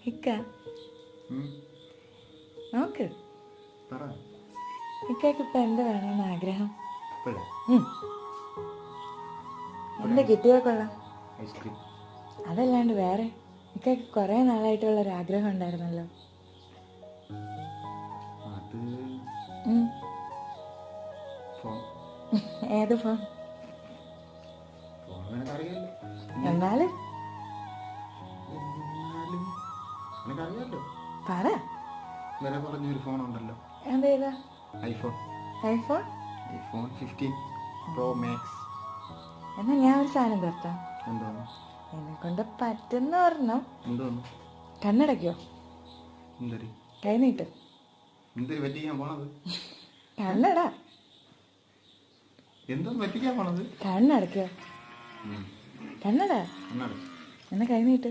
ഇക്ക നോക്ക് ഇക്കയ്ക്ക് ഇപ്പൊ എന്ത് വേണമെന്ന് ആഗ്രഹം? എന്താ കിട്ടിയാ കൊള്ളാം. അതല്ലാണ്ട് വേറെ ഇക്കയ്ക്ക് കുറെ നാളായിട്ടുള്ള ഒരു ആഗ്രഹം ഉണ്ടായിരുന്നല്ലോ. ഏത് ഫോൺ? എന്നാലും പറ. അതേതാ? IPhone 15 Pro Max. എന്നാ ഞാൻ ഒരു സാധനം തരട്ടാ. എന്തോന്നു? എന്നെ കൊണ്ട് പറ്റുന്ന ഒരെണ്ണം. എന്തോന്നു? കണ്ണടയ്ക്കോ? കൈ നീട്ട്. കണ്ണട. കണ്ണടയ്ക്കോ? കണ്ണട. എന്നാ കൈ നീട്ട്.